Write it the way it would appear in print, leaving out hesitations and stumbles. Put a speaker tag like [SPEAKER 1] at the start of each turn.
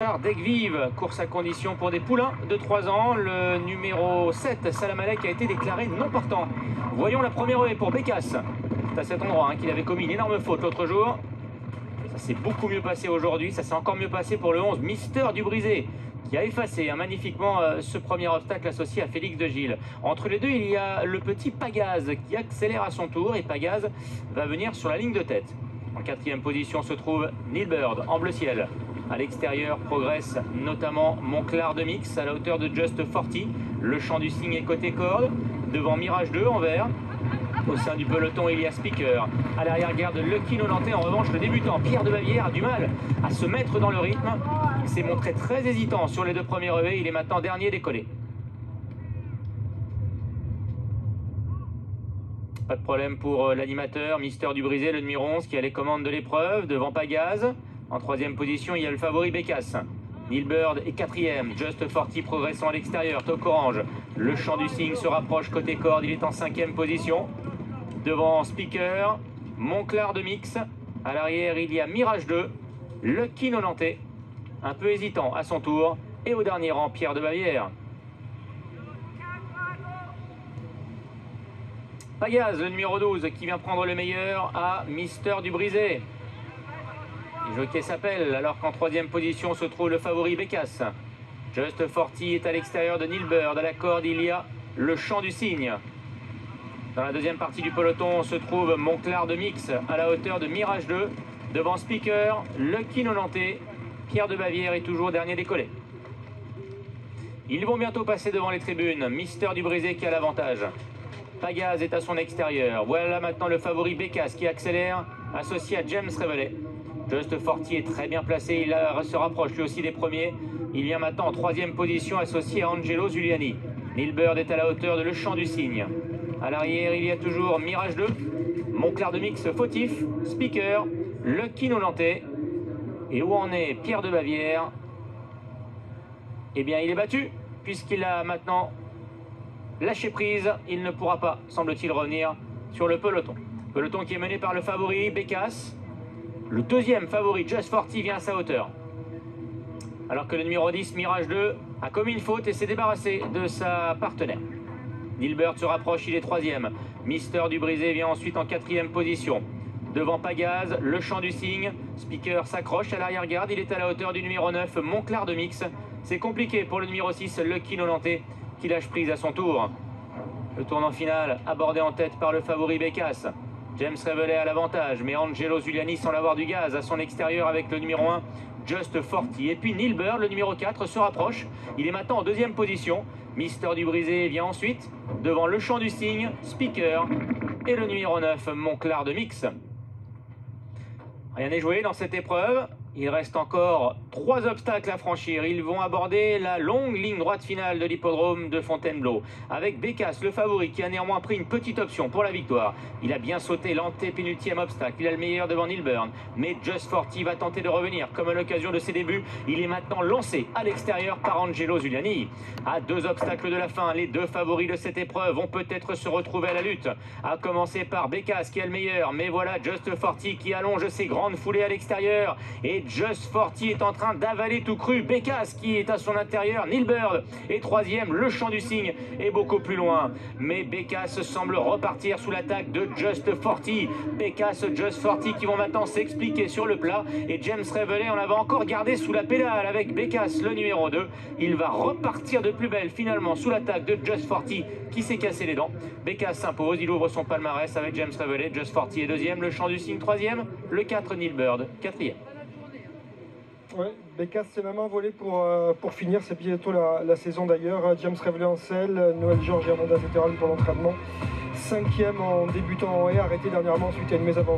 [SPEAKER 1] d'Aigues-Vives, course à condition pour des poulains de 3 ans. Le numéro 7, Salamalek, a été déclaré non partant. Voyons la première haie pour Bécasse. C'est à cet endroit qu'il avait commis une énorme faute l'autre jour. Ça s'est beaucoup mieux passé aujourd'hui. Ça s'est encore mieux passé pour le 11, Mister du Brisé, qui a effacé magnifiquement ce premier obstacle associé à Félix de Gilles. Entre les deux, il y a le petit Pagaz qui accélère à son tour, et Pagaz va venir sur la ligne de tête. En 4e position se trouve Nilbird en bleu ciel. À l'extérieur progresse notamment Monclar de Mix à la hauteur de Just 40. Le champ du cygne est côté corde. Devant Mirage 2 en vert. Au sein du peloton, il y a Speaker. À l'arrière-garde, Lucky Nolantais. En revanche, le débutant Pierre de Bavière a du mal à se mettre dans le rythme. Il s'est montré très hésitant sur les deux premiers relevés. Il est maintenant dernier décollé. Pas de problème pour l'animateur, Mister du Brisé, le numéro 11, qui a les commandes de l'épreuve. Devant Pagaz. En 3e position, il y a le favori Bécasse. Nilbird est 4e. Just 40 progressant à l'extérieur. Toc orange. Le champ du cygne se rapproche côté corde. Il est en 5e position. Devant Speaker, Monclar de Mix. À l'arrière, il y a Mirage 2. Lucky Nolantais, un peu hésitant à son tour. Et au dernier rang, Pierre de Bavière. Pagaz, le numéro 12, qui vient prendre le meilleur à Mister du Brisé. Le jockey s'appelle, alors qu'en 3e position se trouve le favori Bécasse. Just 40 est à l'extérieur de Nilbird. À la corde, il y a le champ du cygne. Dans la deuxième partie du peloton se trouve Monclar de Mix à la hauteur de Mirage 2. Devant Speaker, Lucky Nolantais. Pierre de Bavière est toujours dernier décollé. Ils vont bientôt passer devant les tribunes. Mister du Brisé qui a l'avantage. Pagaz est à son extérieur. Voilà maintenant le favori Bécasse qui accélère, associé à James Revelet. Just 40 est très bien placé, il se rapproche lui aussi des premiers. Il vient maintenant en 3e position, associé à Angelo Zuliani. Nilbird est à la hauteur de le champ du cygne. À l'arrière, il y a toujours Mirage 2, Monclar de Mix fautif, Speaker, Lucky Nolantais. Et où en est Pierre de Bavière? Eh bien, il est battu, puisqu'il a maintenant lâché prise. Il ne pourra pas, semble-t-il, revenir sur le peloton. Peloton qui est mené par le favori Bécasse. Le deuxième favori, Just 40, vient à sa hauteur. Alors que le numéro 10, Mirage 2, a commis une faute et s'est débarrassé de sa partenaire. Nilbird se rapproche, il est 3e. Mister du Brisé vient ensuite en 4e position. Devant Pagaz, le champ du cygne. Speaker s'accroche à l'arrière-garde, il est à la hauteur du numéro 9, Monclar de Mix. C'est compliqué pour le numéro 6, Lucky Nolantais, qui lâche prise à son tour. Le tournant final, abordé en tête par le favori Bécasse. James Revelet à l'avantage, mais Angelo Zuliani semble avoir du gaz à son extérieur avec le numéro 1, Just 40. Et puis Nilbird, le numéro 4, se rapproche. Il est maintenant en 2e position. Mister du Brisé vient ensuite, devant le champ du cygne, Speaker et le numéro 9, Monclar de Mix. Rien n'est joué dans cette épreuve. Il reste encore 3 obstacles à franchir. Ils vont aborder la longue ligne droite finale de l'hippodrome de Fontainebleau. Avec Bécasse, le favori, qui a néanmoins pris une petite option pour la victoire. Il a bien sauté l'antépénultième obstacle. Il a le meilleur devant Nilbird. Mais Just 40 va tenter de revenir. Comme à l'occasion de ses débuts, il est maintenant lancé à l'extérieur par Angelo Zuliani. À 2 obstacles de la fin, les 2 favoris de cette épreuve vont peut-être se retrouver à la lutte. À commencer par Bécasse, qui a le meilleur. Mais voilà Just 40 qui allonge ses grandes foulées à l'extérieur. Et Just 40 est en train d'avaler tout cru. Bécasse qui est à son intérieur. Nilbird est 3e. Le champ du cygne est beaucoup plus loin. Mais Bécasse semble repartir sous l'attaque de Just 40. Bécasse, Just 40 qui vont maintenant s'expliquer sur le plat. Et James Revelet en avait encore gardé sous la pédale avec Bécasse, le numéro 2. Il va repartir de plus belle finalement sous l'attaque de Just 40 qui s'est cassé les dents. Bécasse s'impose. Il ouvre son palmarès avec James Revelet. Just 40 est 2e. Le champ du cygne 3e. Le 4 Nilbird 4e.
[SPEAKER 2] Ouais, Bécasse s'est même envolé pour finir, c'est bientôt la saison d'ailleurs. James Revelet en selle, Noël Georges et Amanda Zetterhall pour l'entraînement. 5e en débutant en haie, arrêté dernièrement suite à une mésaventure.